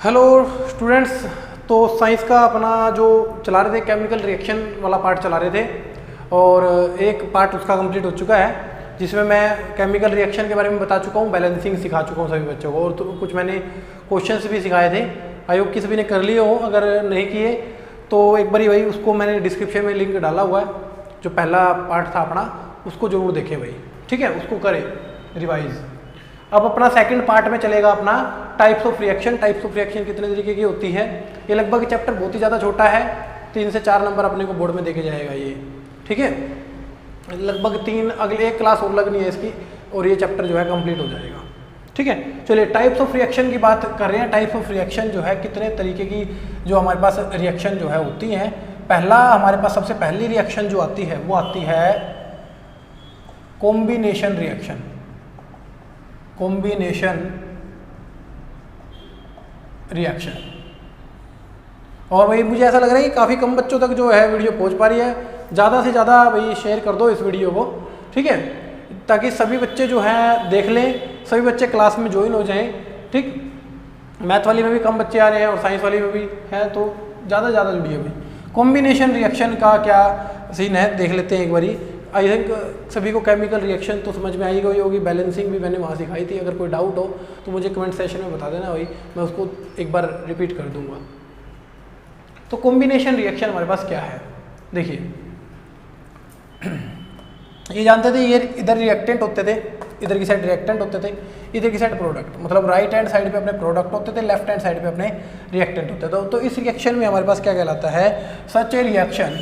Hello students. तो science का अपना जो चला रहे थे केमिकल रिएक्शन वाला पार्ट चला रहे थे और एक पार्ट उसका कंप्लीट हो चुका है जिसमें मैं केमिकल रिएक्शन के बारे में बता चुका हूँ, बैलेंसिंग सिखा चुका हूँ सभी बच्चों को और तो कुछ मैंने क्वेश्चंस भी सिखाए थे। आई होप कि सभी ने कर लिए हो, अगर नहीं किए तो एक बारी भाई उसको मैंने डिस्क्रिप्शन में लिंक डाला हुआ है, जो पहला पार्ट था अपना उसको जरूर देखें भाई, ठीक है, उसको करें रिवाइज। अब अपना सेकंड पार्ट में चलेगा अपना types of reaction. Types of reaction कितने तरीके की होती है, ये लगभग चैप्टर बहुत ही ज़्यादा छोटा है, 3 से 4 नंबर अपने को बोर्ड में देके जाएगा ये, ठीक है। लगभग 3 अगले एक क्लास और लगनी है इसकी और ये चैप्टर जो है कंप्लीट हो जाएगा, ठीक है। चलिए टाइप्स ऑफ रिएक्शन की बात कर रहे हैं। टाइप्स ऑफ रिएक्शन जो है कितने तरीके की जो हमारे पास रिएक्शन जो है होती हैं। पहला हमारे पास सबसे पहली रिएक्शन जो आती है वो आती है कॉम्बिनेशन रिएक्शन। Combination reaction. और भाई मुझे ऐसा लग रहा है कि काफ़ी कम बच्चों तक जो है वीडियो पहुंच पा रही है, ज़्यादा से ज़्यादा भाई शेयर कर दो इस वीडियो को, ठीक है, ताकि सभी बच्चे जो हैं देख लें, सभी बच्चे क्लास में ज्वाइन हो जाएं, ठीक। मैथ वाली में भी कम बच्चे आ रहे हैं और साइंस वाली में भी हैं, तो ज़्यादा से ज़्यादा जुड़िए भाई। कॉम्बिनेशन रिएक्शन का क्या सीन है देख लेते हैं एक बारी। आई थिंक सभी को केमिकल रिएक्शन तो समझ में आई गई होगी, बैलेंसिंग भी मैंने वहाँ सिखाई थी। अगर कोई डाउट हो तो मुझे कमेंट सेशन में बता देना भाई, मैं उसको एक बार रिपीट कर दूंगा। तो कॉम्बिनेशन रिएक्शन हमारे पास क्या है, देखिए ये जानते थे, ये इधर रिएक्टेंट होते थे, इधर की साइड रिएक्टेंट होते थे, इधर की साइड प्रोडक्ट, मतलब राइट हैंड साइड पे अपने प्रोडक्ट होते थे, लेफ्ट हैंड साइड पे अपने रिएक्टेंट होते थे। तो इस रिएक्शन में हमारे पास क्या कहलाता है, सच a reaction,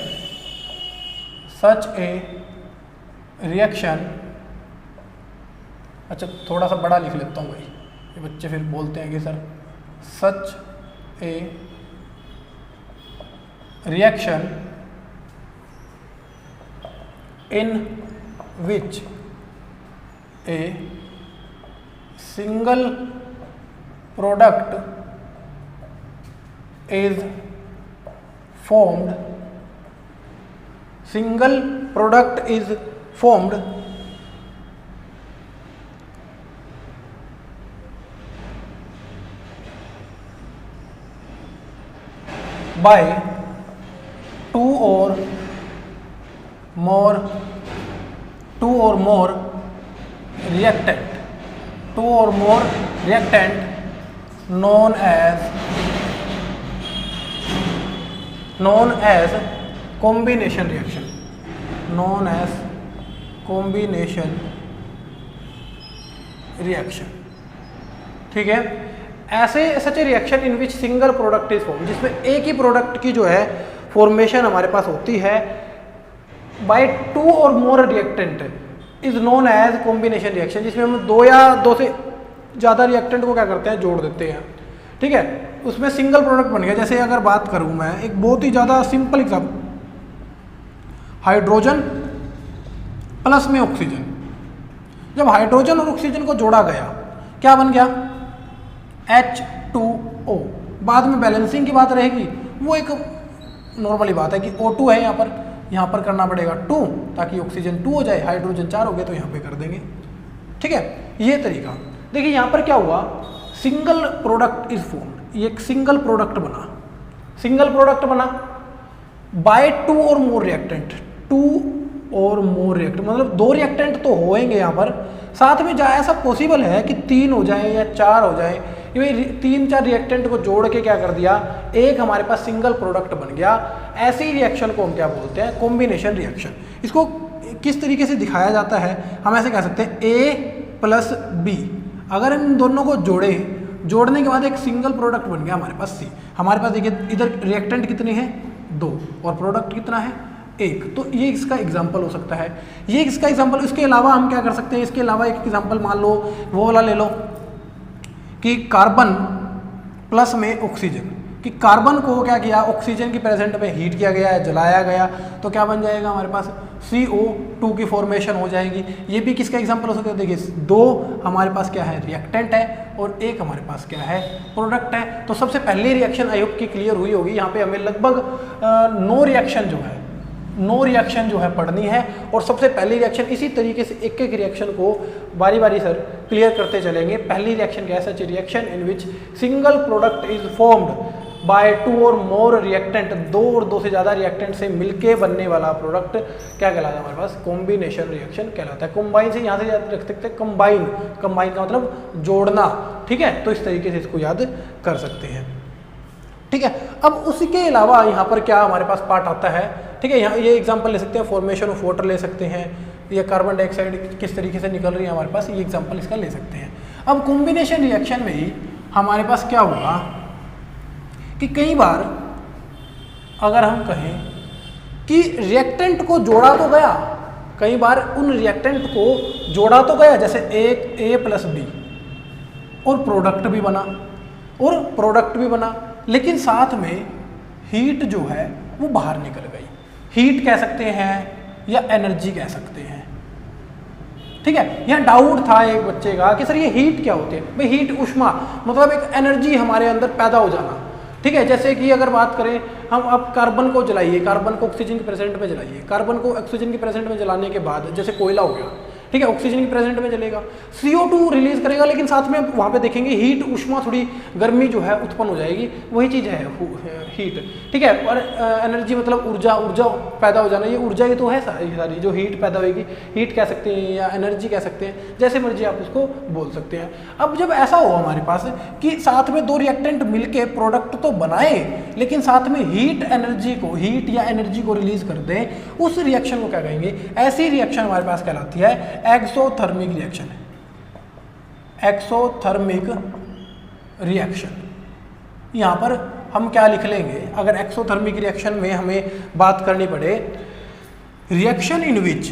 such a reaction. अच्छा थोड़ा सा बड़ा लिख लेता हूँ भाई, ये बच्चे फिर बोलते हैं कि sir such a reaction in which a single product is formed, single product is formed by two or more reactant, two or more reactant known as combination reaction, known as combination reaction, ठीक है। ऐसे such a reaction in which single product is form, जिसमें एक ही product की जो है formation हमारे पास होती है बाय 2 और more reactant is known as combination reaction, जिसमें हम 2 या 2 से ज़्यादा रिएक्टेंट को क्या करते हैं, जोड़ देते हैं, ठीक है। उसमें सिंगल प्रोडक्ट बन गया। जैसे अगर बात करूं मैं एक बहुत ही ज़्यादा सिंपल एग्जाम्पल, हाइड्रोजन प्लस में ऑक्सीजन, जब हाइड्रोजन और ऑक्सीजन को जोड़ा गया क्या बन गया, H2O। बाद में बैलेंसिंग की बात रहेगी, वो एक नॉर्मली बात है कि O2 है, यहाँ पर करना पड़ेगा 2 ताकि ऑक्सीजन 2 हो जाए, हाइड्रोजन 4 हो गए तो यहाँ पे कर देंगे, ठीक है। ये तरीका देखिए, यहाँ पर क्या हुआ, सिंगल प्रोडक्ट इज फॉर्म्ड, ये एक सिंगल प्रोडक्ट बना, सिंगल प्रोडक्ट बना बाय 2 और मोर रिएक्टेंट, 2 और मोर रिएक्टेंट मतलब 2 रिएक्टेंट तो होएंगे यहाँ पर, साथ में जहाँ ऐसा पॉसिबल है कि 3 हो जाए या 4 हो जाए, ये 3-4 रिएक्टेंट को जोड़ के क्या कर दिया, एक हमारे पास सिंगल प्रोडक्ट बन गया। ऐसी रिएक्शन को हम क्या बोलते हैं, कॉम्बिनेशन रिएक्शन। इसको किस तरीके से दिखाया जाता है, हम ऐसे कह सकते हैं A + B, अगर इन दोनों को जोड़ने के बाद एक सिंगल प्रोडक्ट बन गया हमारे पास C। हमारे पास देखिए इधर रिएक्टेंट कितने हैं, 2 और प्रोडक्ट कितना है, 1। तो ये इसका एग्जाम्पल हो सकता है, ये इसका एग्जाम्पल। इसके अलावा हम क्या कर सकते हैं, इसके अलावा एक एग्जाम्पल मान लो वो वाला ले लो कि कार्बन प्लस में ऑक्सीजन, कि कार्बन को क्या किया, ऑक्सीजन की प्रेजेंट में हीट किया गया है, जलाया गया, तो क्या बन जाएगा हमारे पास CO2 की फॉर्मेशन हो जाएगी। ये भी किसका एग्जांपल हो सकता है, देखिए 2 हमारे पास क्या है, रिएक्टेंट है और 1 हमारे पास क्या है, प्रोडक्ट है। तो सबसे पहली रिएक्शन आई होप की क्लियर हुई होगी। यहाँ पे हमें लगभग 9 रिएक्शन जो है पढ़नी है और सबसे पहली रिएक्शन इसी तरीके से एक एक रिएक्शन को बारी बारी सर क्लियर करते चलेंगे। पहली रिएक्शन क्या है? Such reaction in which single product is formed by 2 और मोर रिएक्टेंट, 2 और 2 से ज़्यादा रिएक्टेंट से मिलके बनने वाला प्रोडक्ट क्या कहलाता है हमारे पास? कॉम्बिनेशन रिएक्शन कहलाता है। कंबाइन से यहाँ से याद रख सकते हैं, कंबाइन, कंबाइन का मतलब जोड़ना, ठीक है, तो इस तरीके से इसको याद कर सकते हैं, ठीक है। अब उसके अलावा यहाँ पर क्या हमारे पास पार्ट आता है, ठीक है, यहाँ ये एग्जांपल ले सकते हैं, फॉर्मेशन ऑफ वाटर ले सकते हैं, या कार्बन डाइऑक्साइड किस तरीके से निकल रही है हमारे पास, ये एग्जांपल इसका ले सकते हैं। अब कॉम्बिनेशन रिएक्शन में ही हमारे पास क्या होगा कि कई बार अगर हम कहें कि रिएक्टेंट को जोड़ा तो गया, कई बार उन रिएक्टेंट को जोड़ा तो गया, जैसे A प्लस B, और प्रोडक्ट भी बना, लेकिन साथ में हीट जो है वो बाहर निकल गई। हीट कह सकते हैं या एनर्जी कह सकते हैं, ठीक है। यहाँ डाउट था एक बच्चे का कि सर ये हीट क्या होती है? भाई हीट ऊष्मा मतलब एक एनर्जी हमारे अंदर पैदा हो जाना, ठीक है। जैसे कि अगर बात करें हम, अब कार्बन को जलाइए, कार्बन को ऑक्सीजन के प्रेजेंट में जलाइए, कार्बन को ऑक्सीजन के प्रेजेंट में जलाने के बाद जैसे कोयला हो गया, ठीक है, ऑक्सीजन के प्रेजेंट में जलेगा, CO2 रिलीज करेगा, लेकिन साथ में वहाँ पे देखेंगे हीट, ऊष्मा, थोड़ी गर्मी जो है उत्पन्न हो जाएगी, वही चीज़ है हीट, ठीक है। और एनर्जी मतलब ऊर्जा पैदा हो जाना, ये ऊर्जा ही तो है सारी जो हीट पैदा होगी, हीट कह सकते हैं या एनर्जी कह सकते हैं, जैसे मर्जी आप उसको बोल सकते हैं। अब जब ऐसा हो हमारे पास कि साथ में 2 रिएक्टेंट मिलके प्रोडक्ट तो बनाए, लेकिन साथ में हीट या एनर्जी को रिलीज कर दें, उस रिएक्शन को क्या कहेंगे? ऐसी रिएक्शन हमारे पास कहलाती है एक्सोथर्मिक रिएक्शन। एक्सोथर्मिक रिएक्शन, यहाँ पर हम क्या लिख लेंगे अगर एक्सोथर्मिक रिएक्शन में हमें बात करनी पड़े? Reaction in which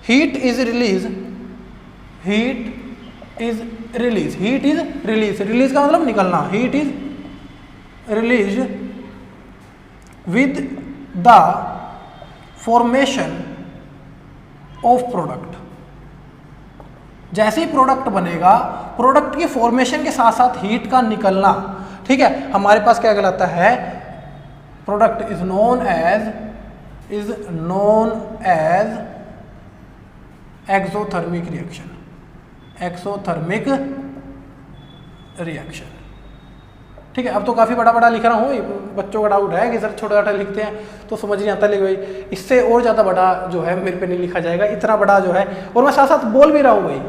heat is release का मतलब निकलना, heat is release with the formation of product। जैसे ही प्रोडक्ट बनेगा, प्रोडक्ट की फॉर्मेशन के साथ साथ हीट का निकलना, ठीक है, हमारे पास क्या कहलाता है? Product is known as exothermic reaction, ठीक है। अब तो काफ़ी बड़ा लिख रहा हूँ, बच्चों का डाउट है कि सर छोटा लिखते हैं तो समझ नहीं आता, लेकिन भाई इससे और ज़्यादा बड़ा जो है मेरे पे नहीं लिखा जाएगा, इतना बड़ा जो है, और मैं साथ साथ बोल भी रहा हूँ भाई,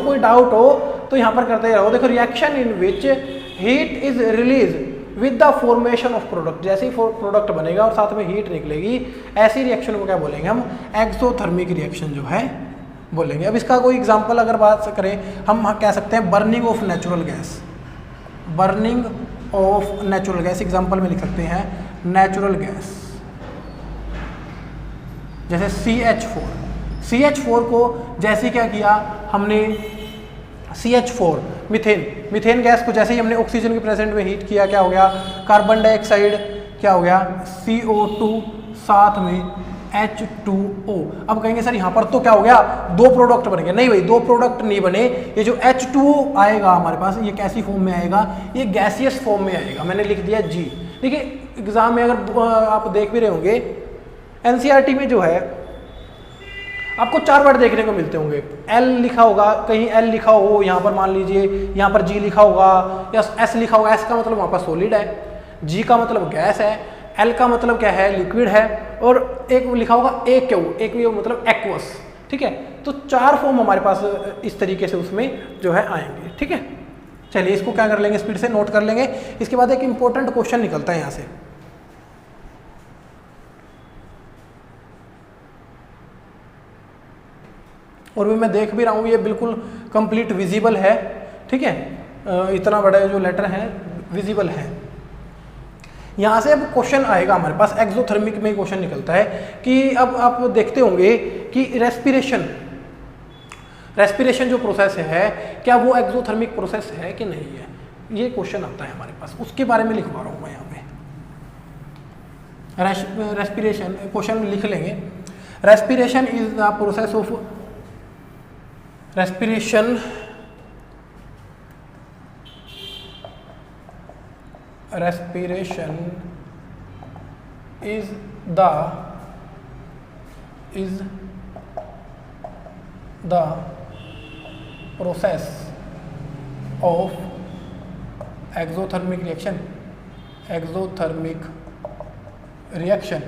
कोई डाउट हो तो यहाँ पर करते रहो। देखो, reaction in which heat is release with the formation of product, जैसे ही प्रोडक्ट बनेगा और साथ में हीट निकलेगी, ऐसी रिएक्शन को क्या बोलेंगे हम? एक्सोथर्मिक रिएक्शन जो है बोलेंगे। अब इसका कोई एग्जाम्पल अगर बात करें, हम कह सकते हैं burning of natural gas, example में लिख सकते हैं नेचुरल गैस, जैसे CH4 को जैसे क्या किया हमने, CH4 मीथेन गैस को जैसे ही हमने ऑक्सीजन के प्रेजेंट में हीट किया, क्या हो गया? कार्बन डाइऑक्साइड क्या हो गया? CO2, साथ में H2O। अब कहेंगे सर यहाँ पर तो क्या हो गया? 2 प्रोडक्ट बन गए। नहीं भाई, 2 प्रोडक्ट नहीं बने, ये जो H2O आएगा हमारे पास, ये कैसी फॉर्म में आएगा? ये गैसियस फॉर्म में आएगा। मैंने लिख दिया G। देखिए, एग्जाम में अगर आप देख भी रहे होंगे, NCERT में जो है आपको 4 वर्ड देखने को मिलते होंगे। L लिखा होगा, कहीं L लिखा हो, यहाँ पर मान लीजिए यहाँ पर G लिखा होगा, या S लिखा होगा। S का मतलब वहाँ पर सॉलिड है, G का मतलब गैस है, L का मतलब क्या है? लिक्विड है, और एक लिखा होगा AQ मतलब एक्वस, ठीक है। तो 4 फॉर्म हमारे पास इस तरीके से उसमें जो है आएंगे, ठीक है। चलिए इसको क्या कर लेंगे, स्पीड से नोट कर लेंगे। इसके बाद एक इंपॉर्टेंट क्वेश्चन निकलता है यहाँ से, और भी मैं देख भी रहा हूँ, ये बिल्कुल कंप्लीट विजिबल है, ठीक है। इतना बड़ा जो लेटर है विजिबल है। यहाँ से अब क्वेश्चन आएगा हमारे पास, एक्सोथर्मिक में क्वेश्चन निकलता है कि अब आप देखते होंगे कि रेस्पिरेशन जो प्रोसेस है, क्या वो एक्सोथर्मिक प्रोसेस है कि नहीं है? ये क्वेश्चन आता है हमारे पास, उसके बारे में लिखवा रहा हूँ मैं यहाँ पे। रेस्पिरेशन क्वेश्चन में लिख लेंगे, respiration is the process of respiration is the is the process of exothermic reaction, exothermic reaction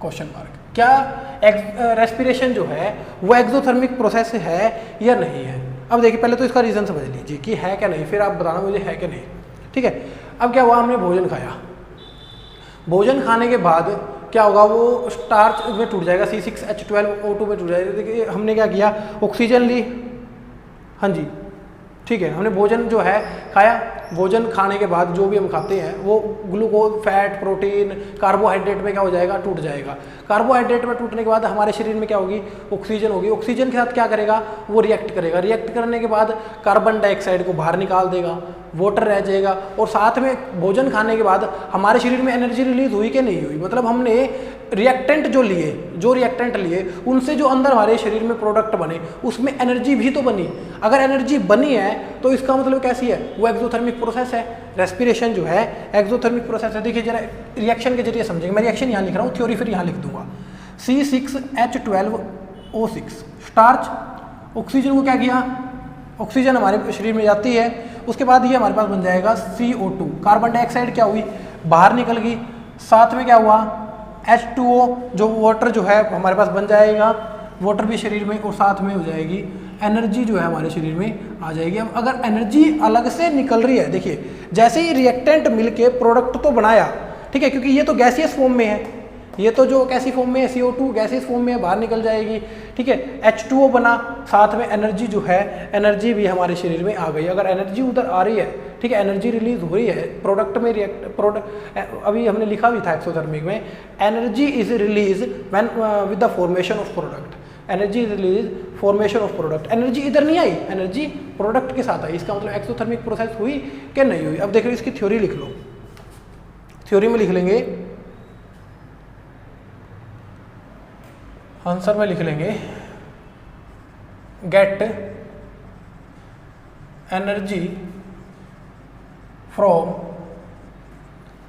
question mark. क्या रेस्पिरेशन जो है वो एक्सोथर्मिक प्रोसेस है या नहीं है? अब देखिए पहले तो इसका रीज़न समझ लीजिए कि है क्या नहीं, फिर आप बताना मुझे है कि नहीं, ठीक है। अब क्या हुआ, हमने भोजन खाया, भोजन खाने के बाद क्या होगा, वो स्टार्च में टूट जाएगा, C6H12O2 में टूट जाएगा। देखिए हमने क्या किया, ऑक्सीजन ली, हाँ जी ठीक है, हमने भोजन जो है खाया, भोजन खाने के बाद जो भी हम खाते हैं वो ग्लूकोज, फैट, प्रोटीन, कार्बोहाइड्रेट में क्या हो जाएगा, टूट जाएगा। कार्बोहाइड्रेट में टूटने के बाद हमारे शरीर में क्या होगी, ऑक्सीजन होगी। ऑक्सीजन के साथ क्या करेगा, वो रिएक्ट करेगा, रिएक्ट करने के बाद कार्बन डाइऑक्साइड को बाहर निकाल देगा, वाटर रह जाएगा। और साथ में भोजन खाने के बाद हमारे शरीर में एनर्जी रिलीज हुई कि नहीं हुई, मतलब हमने रिएक्टेंट जो लिए, जो रिएक्टेंट लिए उनसे जो अंदर हमारे शरीर में प्रोडक्ट बने उसमें एनर्जी भी तो बनी। अगर एनर्जी बनी है तो इसका मतलब कैसी है, वो एक्सोथर्मिक प्रोसेस है। रेस्पिरेशन जो है एक्सोथर्मिक प्रोसेस है। देखिए जरा रिएक्शन के जरिए समझेंगे, मैं रिएक्शन यहाँ लिख रहा हूँ, थ्योरी फिर यहाँ लिख दूंगा। C6H12O6 स्टार्च, ऑक्सीजन को क्या किया, ऑक्सीजन हमारे शरीर में जाती है, उसके बाद ये हमारे पास बन जाएगा CO2, कार्बन डाइऑक्साइड क्या हुई, बाहर निकल गई, साथ में क्या हुआ H2O, जो वाटर जो है हमारे पास बन जाएगा, वाटर भी शरीर में, और साथ में हो जाएगी एनर्जी जो है हमारे शरीर में आ जाएगी। अब अगर एनर्जी अलग से निकल रही है, देखिए जैसे ही रिएक्टेंट मिलके प्रोडक्ट तो बनाया, ठीक है, क्योंकि ये तो गैसियस फॉर्म में है, ये तो जो कैसी फॉर्म में है, CO2 गैसियस फॉर्म में बाहर निकल जाएगी, ठीक है। H2O बना, साथ में एनर्जी जो है, एनर्जी भी हमारे शरीर में आ गई। अगर एनर्जी उधर आ रही है, ठीक है, एनर्जी रिलीज हो रही है प्रोडक्ट में, अभी हमने लिखा भी था एक्सोथर्मिक में, energy is release when with the formation of product, energy is release formation of product. Energy इधर नहीं आई, एनर्जी प्रोडक्ट के साथ आई, इसका मतलब एक्सोथर्मिक प्रोसेस हुई कि नहीं हुई। अब देखो इसकी थ्योरी लिख लो, थ्योरी में लिख लेंगे, आंसर में लिख लेंगे, get energy from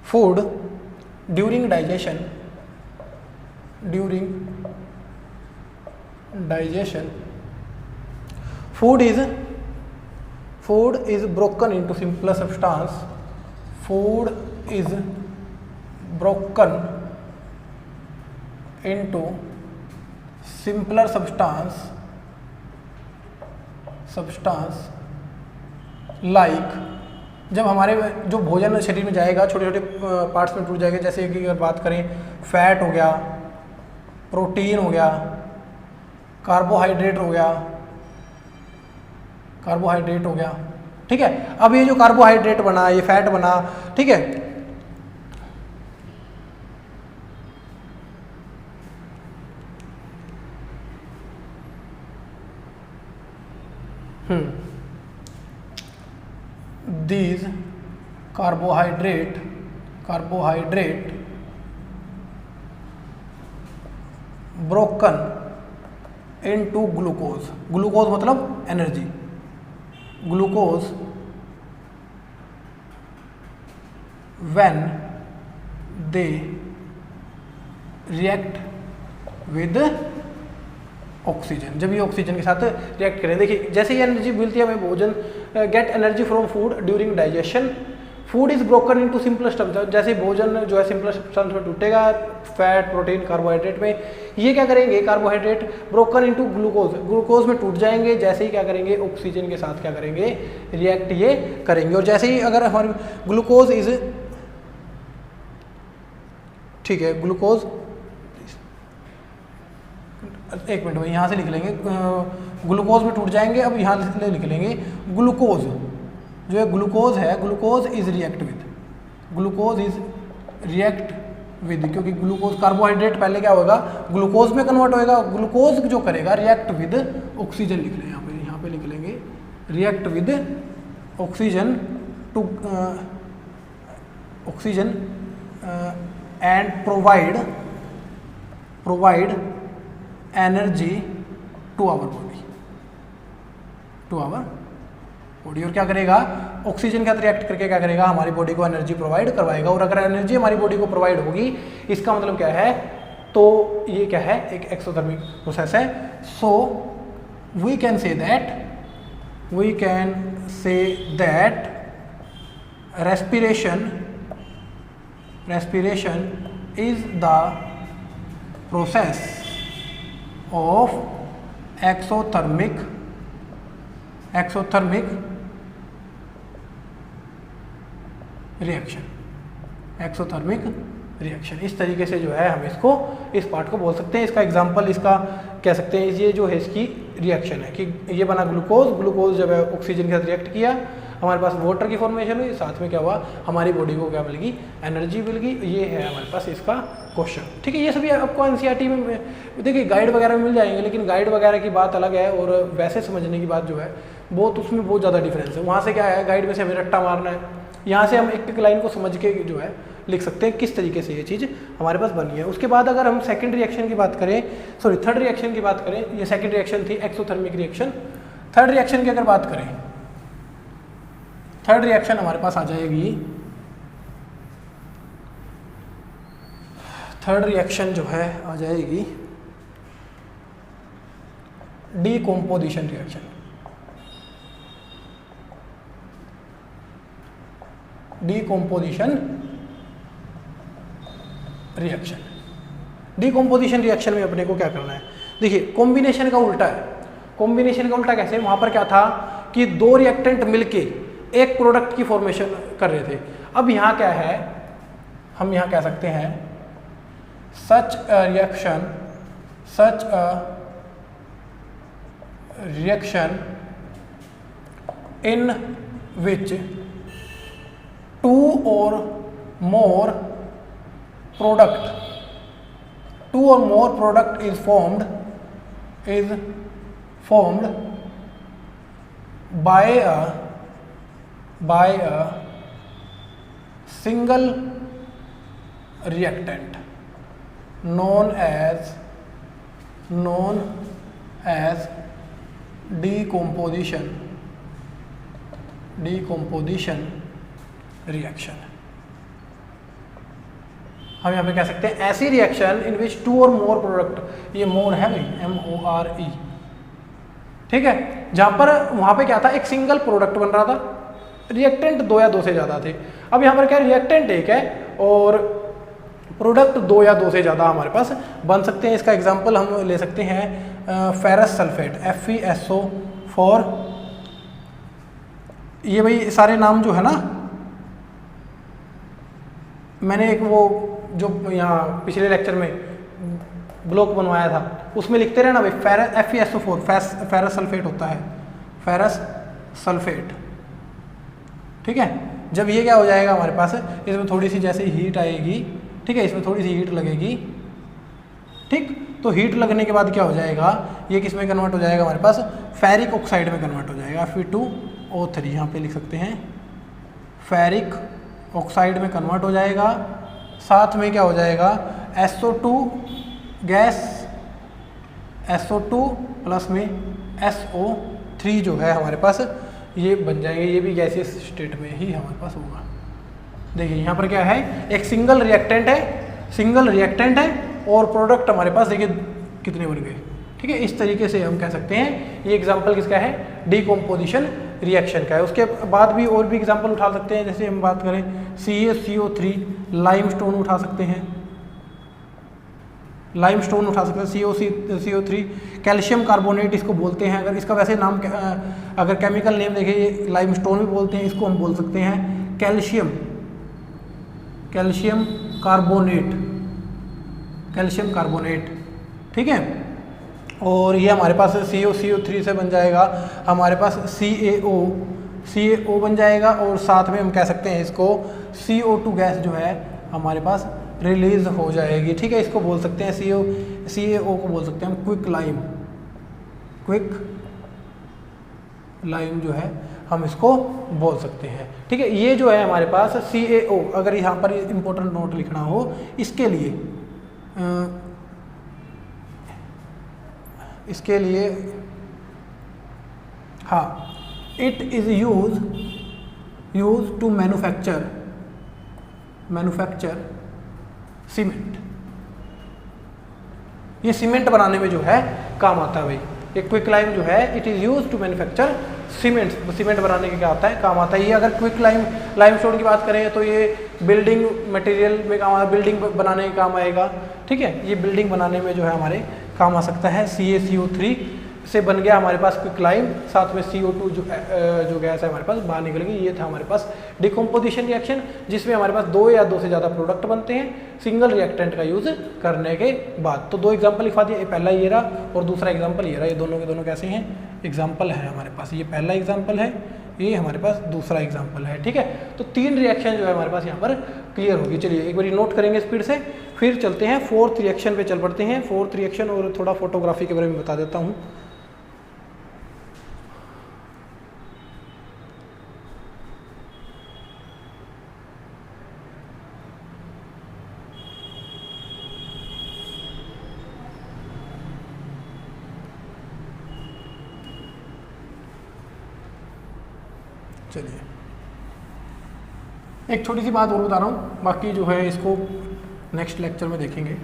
food during digestion, during digestion food is broken into simpler substance, food is broken into simpler substance like, जब हमारे जो भोजन शरीर में जाएगा छोटे छोटे पार्ट्स में टूट जाएगा, जैसे कि अगर बात करें फैट हो गया, प्रोटीन हो गया, कार्बोहाइड्रेट हो गया, कार्बोहाइड्रेट हो गया, ठीक है। अब ये जो कार्बोहाइड्रेट बना, ये फैट बना, ठीक है, these carbohydrate broken into glucose, glucose मतलब energy, glucose when they react with oxygen, जब ये ऑक्सीजन के साथ रिएक्ट करें। देखिए जैसे ही एनर्जी मिलती है हमें भोजन, get energy from food during digestion, food is broken into simple substance, जैसे भोजन जो है सिंपल सब्सटेंस में टूटेगा, फैट, प्रोटीन, कार्बोहाइड्रेट में, ये क्या करेंगे, carbohydrate broken into glucose, glucose में टूट जाएंगे, जैसे ही क्या करेंगे ऑक्सीजन के साथ क्या करेंगे, रिएक्ट ये करेंगे। और जैसे ही अगर हमारे ग्लूकोज इज, ठीक है, ग्लूकोज, एक मिनट भाई यहाँ से लिख लेंगे, ग्लूकोज में टूट जाएंगे। अब यहाँ से लिख लेंगे ग्लूकोज जो है, ग्लूकोज है, glucose is react with, glucose is react with, क्योंकि ग्लूकोज कार्बोहाइड्रेट पहले क्या होगा, ग्लूकोज में कन्वर्ट होएगा, ग्लूकोज जो करेगा रिएक्ट विद ऑक्सीजन, लिख लें यहाँ पे लिख लेंगे react with oxygen to oxygen and provide energy to our body, और क्या करेगा, ऑक्सीजन के साथ रिएक्ट करके क्या करेगा, हमारी बॉडी को एनर्जी प्रोवाइड करवाएगा। और अगर एनर्जी हमारी बॉडी को प्रोवाइड होगी, इसका मतलब क्या है, तो ये क्या है, एक एक्सोथर्मिक प्रोसेस है। So we can say that respiration is the process of exothermic reaction. इस तरीके से जो है हम इसको, इस पार्ट को बोल सकते हैं। इसका एग्जांपल इसका कह सकते हैं, ये जो है इसकी रिएक्शन है कि ये बना ग्लूकोज जब है ऑक्सीजन के साथ रिएक्ट किया, हमारे पास वाटर की फॉर्मेशन हुई, साथ में क्या हुआ, हमारी बॉडी को क्या मिल गई, एनर्जी मिल गई। ये है हमारे पास इसका क्वेश्चन। ठीक है, ये सभी आपको एनसीईआरटी में देखिए गाइड वगैरह में मिल जाएंगे, लेकिन गाइड वगैरह की बात अलग है और वैसे समझने की बात जो है बहुत, उसमें बहुत ज़्यादा डिफरेंस है। वहाँ से क्या है, गाइड में से हमें रट्टा मारना है, यहाँ से हम एक लाइन को समझ के जो है लिख सकते हैं किस तरीके से ये चीज़ हमारे पास बनी है। उसके बाद अगर हम सेकंड रिएक्शन की बात करें, थर्ड रिएक्शन की बात करें, ये सेकंड रिएक्शन थी एक्सोथर्मिक रिएक्शन। थर्ड रिएक्शन की अगर बात करें, थर्ड रिएक्शन हमारे पास आ जाएगी, थर्ड रिएक्शन जो है आ जाएगी डीकम्पोजिशन रिएक्शन। डीकम्पोजिशन रिएक्शन में अपने को क्या करना है, देखिए कॉम्बिनेशन का उल्टा है। कॉम्बिनेशन का उल्टा कैसे, वहां पर क्या था कि दो रिएक्टेंट मिलके एक प्रोडक्ट की फॉर्मेशन कर रहे थे। अब यहाँ क्या है, हम यहाँ कह सकते हैं such a reaction in which two or more product is formed by a single reactant known as decomposition reaction. हम यहाँ पे कह सकते हैं ऐसी रिएक्शन इन विच टू और मोर प्रोडक्ट, ये मोर है भाई, MORE, ठीक है, जहां पर वहां पे क्या था, एक सिंगल प्रोडक्ट बन रहा था, रिएक्टेंट दो या दो से ज्यादा थे। अब यहाँ पर क्या, रिएक्टेंट एक है और प्रोडक्ट दो या दो से ज्यादा हमारे पास बन सकते हैं। इसका एग्जांपल हम ले सकते हैं फेरस सल्फेट, FeSO4। ये भाई सारे नाम जो है ना, मैंने एक वो जो यहाँ पिछले लेक्चर में ब्लॉक बनवाया था उसमें लिखते रहे ना भाई, FeSO4 फेरस सल्फेट होता है, फेरस सल्फेट। ठीक है, जब ये क्या हो जाएगा हमारे पास, इसमें थोड़ी सी जैसे हीट आएगी, ठीक है, इसमें थोड़ी सी हीट लगेगी, ठीक, तो हीट लगने के बाद क्या हो जाएगा, ये किस में कन्वर्ट हो जाएगा हमारे पास, फेरिक ऑक्साइड में कन्वर्ट हो जाएगा, Fe2O3 यहाँ पे लिख सकते हैं, फेरिक ऑक्साइड में कन्वर्ट हो जाएगा। साथ में क्या हो जाएगा, SO2 गैस, SO2 प्लस में SO3 जो है हमारे पास ये बन जाएंगे, ये भी गैसियस स्टेट में ही हमारे पास होगा। देखिए यहाँ पर क्या है, एक सिंगल रिएक्टेंट है और प्रोडक्ट हमारे पास देखिए कितने बन गए। ठीक है, इस तरीके से हम कह सकते हैं, ये एग्जांपल किसका है, डीकम्पोजिशन रिएक्शन का है। उसके बाद भी और भी एग्जांपल उठा सकते हैं, जैसे हम बात करें CaCO3, लाइमस्टोन उठा सकते हैं, लाइमस्टोन उठा सकते हैं, CO3, कैल्शियम कार्बोनेट इसको बोलते हैं। अगर इसका वैसे नाम अगर केमिकल नेम देखें, ये लाइमस्टोन भी बोलते हैं, इसको हम बोल सकते हैं कैल्शियम कार्बोनेट, ठीक है। और ये हमारे पास CO3 से बन जाएगा हमारे पास CaO बन जाएगा, और साथ में हम कह सकते हैं इसको CO2 गैस जो है हमारे पास रिलीज हो जाएगी। ठीक है, इसको बोल सकते हैं CaO को बोल सकते हैं हम क्विक लाइम जो है हम इसको बोल सकते हैं। ठीक है, ये जो है हमारे पास CaO, अगर यहाँ पर इंपॉर्टेंट नोट लिखना हो इसके लिए हाँ, it is use to manufacture cement. ये सीमेंट बनाने में जो है काम आता है भाई। एक क्विक लाइम जो है it is use to manufacture cement, cement बनाने के क्या आता है, काम आता है। ये अगर क्विक लाइमस्टोन की बात करें तो ये बिल्डिंग मटेरियल में काम, बिल्डिंग बनाने के काम आएगा, ठीक है। ये बिल्डिंग बनाने में जो है हमारे काम आ सकता है। CaCO3 से बन गया हमारे पास क्विक लाइम, साथ में CO2 जो गैस है हमारे पास बाहर निकलेगी। ये था हमारे पास डिकम्पोजिशन रिएक्शन, जिसमें हमारे पास 2 या 2 से ज़्यादा प्रोडक्ट बनते हैं सिंगल रिएक्टेंट का यूज़ करने के बाद। तो 2 एग्जाम्पल लिखवा दिए, पहला ये रहा और दूसरा एग्जाम्पल ये रहा। ये दोनों के दोनों कैसे हैं, एग्जाम्पल है हमारे पास। ये पहला एग्जाम्पल है, ये हमारे पास दूसरा एग्जाम्पल है, ठीक है। तो 3 रिएक्शन जो है हमारे पास यहाँ पर क्लियर होगी। चलिए एक बार नोट करेंगे स्पीड से, फिर चलते हैं 4th रिएक्शन पे चल पड़ते हैं। 4th रिएक्शन और थोड़ा फोटोग्राफी के बारे में बता देता हूँ। चलिए एक छोटी सी बात और बता रहा हूँ, बाकी जो है इसको नेक्स्ट लेक्चर में देखेंगे।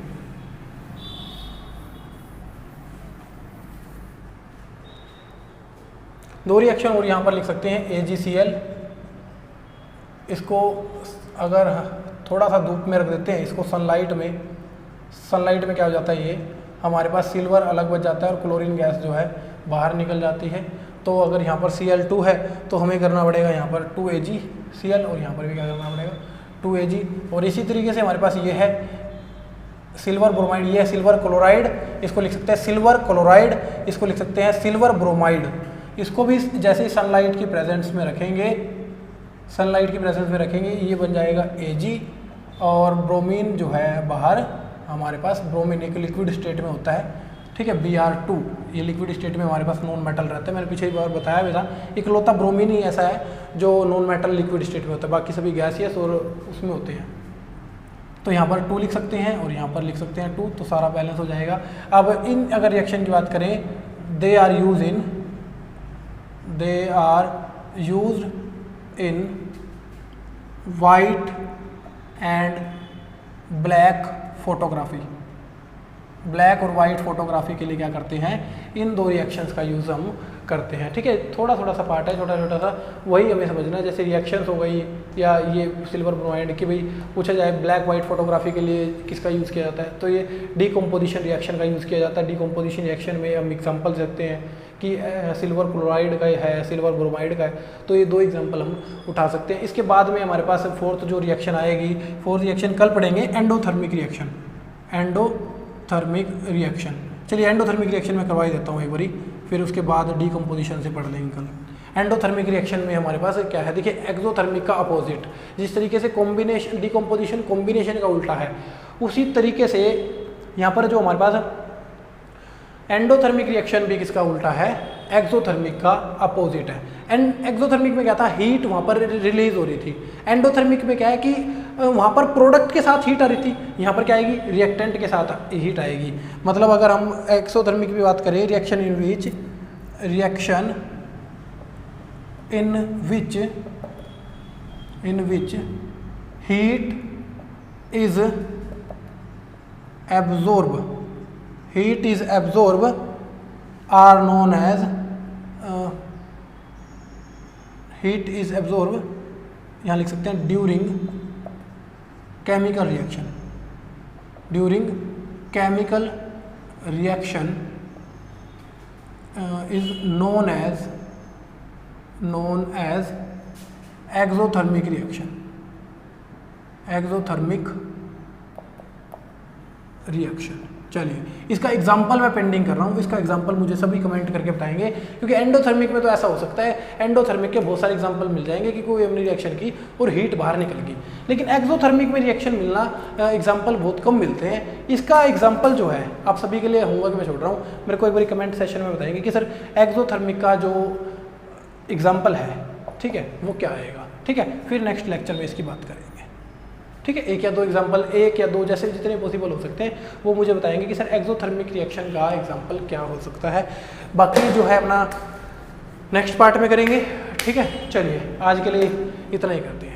दो रिएक्शन और यहाँ पर लिख सकते हैं AgCl। इसको अगर थोड़ा सा धूप में रख देते हैं, इसको सनलाइट में क्या हो जाता है, ये हमारे पास सिल्वर अलग बच जाता है और क्लोरीन गैस जो है बाहर निकल जाती है। तो अगर यहाँ पर Cl2 है तो हमें करना पड़ेगा यहाँ पर 2AgCl और यहाँ पर भी क्या करना पड़ेगा 2Ag। और इसी तरीके से हमारे पास ये है सिल्वर ब्रोमाइड, ये है सिल्वर क्लोराइड, इसको लिख सकते हैं सिल्वर क्लोराइड, इसको लिख सकते हैं सिल्वर ब्रोमाइड। इसको भी जैसे सनलाइट की प्रेजेंस में रखेंगे, ये बन जाएगा Ag। और ब्रोमीन जो है बाहर हमारे पास, ब्रोमीन एक लिक्विड स्टेट में होता है, ठीक है, Br2। ये लिक्विड स्टेट में हमारे पास नॉन मेटल रहता है। मैंने पीछे बार बताया भी था, इकलौता ब्रोमीन ही ऐसा है जो नॉन मेटल लिक्विड स्टेट में होता है, बाकी सभी गैसियस और उसमें होते हैं। तो यहाँ पर 2 लिख सकते हैं और यहाँ पर लिख सकते हैं 2, तो सारा बैलेंस हो जाएगा। अब इन अगर रिएक्शन की बात करें, they are used in white and black photography. Black और वाइट फोटोग्राफी के लिए क्या करते हैं, इन 2 रिएक्शंस का यूज़ हम करते हैं, ठीक है। थोड़ा सा पार्ट है, छोटा सा, वही हमें समझना है। जैसे रिएक्शंस हो गई या ये सिल्वर ब्रोमाइड की, भाई पूछा जाए ब्लैक वाइट फोटोग्राफी के लिए किसका यूज़ किया जाता है, तो ये डिकम्पोजिशन रिएक्शन का यूज़ किया जाता है। डिकम्पोजिशन रिएक्शन में हम एग्जाम्पल देते हैं कि सिल्वर क्लोराइड का है, सिल्वर ब्रोमाइड का है, तो ये 2 एग्जाम्पल हम उठा सकते हैं। इसके बाद में हमारे पास 4th जो रिएक्शन आएगी, 4th रिएक्शन कल पढ़ेंगे, एंडोथर्मिक रिएक्शन। चलिए एंडोथर्मिक रिएक्शन में करवा ही देता हूँ एक बारी, फिर उसके बाद डिकम्पोजिशन से पढ़ लेंगे कल। एंडोथर्मिक रिएक्शन में हमारे पास क्या है, देखिए एक्सोथर्मिक का अपोजिट। जिस तरीके से कॉम्बिनेशन डिकम्पोजिशन कॉम्बिनेशन का उल्टा है, उसी तरीके से यहाँ पर जो हमारे पास एंडोथर्मिक रिएक्शन भी किसका उल्टा है, एक्सोथर्मिक का अपोजिट है। एंड एक्सोथर्मिक में क्या था, हीट वहाँ पर रिलीज हो रही थी। एंडोथर्मिक में क्या है कि वहाँ पर प्रोडक्ट के साथ हीट आ रही थी, यहाँ पर क्या आएगी, रिएक्टेंट के साथ हीट आएगी। मतलब अगर हम एक्सोथर्मिक की बात करें, reaction in which heat is absorb are known as heat is absorb, यहाँ लिख सकते हैं during chemical reaction is known as exothermic reaction. चलिए इसका एग्जाम्पल मैं पेंडिंग कर रहा हूँ, इसका एग्जाम्पल मुझे सभी कमेंट करके बताएंगे, क्योंकि एंडोथर्मिक में तो ऐसा हो सकता है, एंडोथर्मिक के बहुत सारे एग्जाम्पल मिल जाएंगे कि कोई हमने रिएक्शन की और हीट बाहर निकल गई। लेकिन एक्सोथर्मिक में रिएक्शन मिलना एग्जाम्पल बहुत कम मिलते हैं। इसका एग्जाम्पल जो है आप सभी के लिए होमवर्क में छोड़ रहा हूँ, मेरे को एक बार कमेंट सेशन में बताएंगे कि सर एक्सोथर्मिक का जो एग्जाम्पल है, ठीक है, वो क्या आएगा, ठीक है। फिर नेक्स्ट लेक्चर में इसकी बात करेंगे, ठीक है। 1 या 2 एग्जाम्पल, 1 या 2 जैसे जितने पॉसिबल हो सकते हैं वो मुझे बताएंगे कि सर एक्सोथर्मिक रिएक्शन का एग्जाम्पल क्या हो सकता है। बाकी जो है अपना नेक्स्ट पार्ट में करेंगे, ठीक है। चलिए आज के लिए इतना ही करते हैं।